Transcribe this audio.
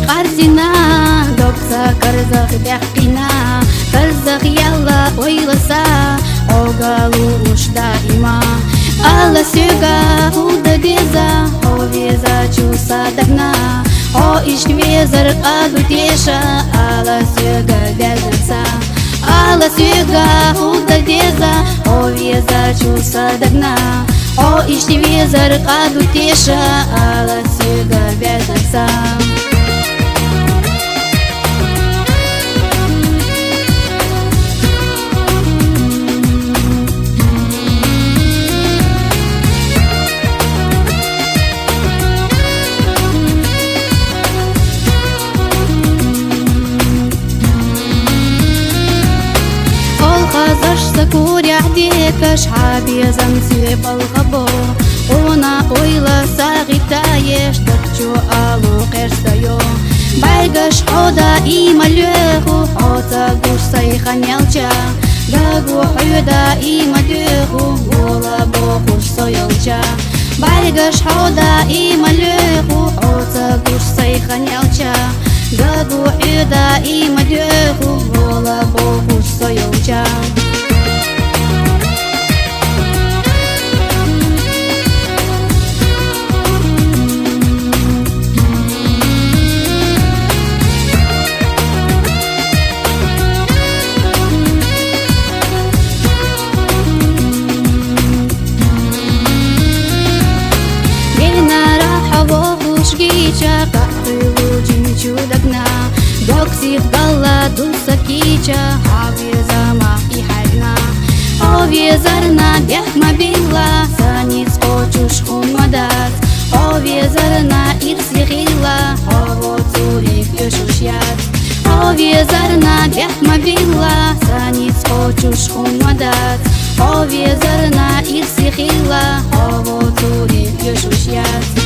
قرزنا دوكسا كرزخ بحقنا كرزخ يلا ويلسا огалуш دائما alla syga huda deza o veza chusa dagna o ishvezar adu tesha alla syga vezasa alla syga huda deza o veza chusa dagna o ishvezar adu tesha alla syga vezasa Куря дика шхаби замси балгабо Она ойла сагитаеш дакчу алу керсайо Байгаш хода ималюху хота гурсай ханялча Дагу хюда ималюху гола бохуш соялча Байгаш хода ималюху хота гурсай ханялча Дагу хюда ималюху гола бохуш соялча чудакна докси дала дуса кича авеза ма и хайна овезарна бяхма била саниц очуш хумадас овезарна ирсихила овоцурик юшушят овезарна бяхма била саниц очуш хумадас овезарна ирсихила овоцурик юшушят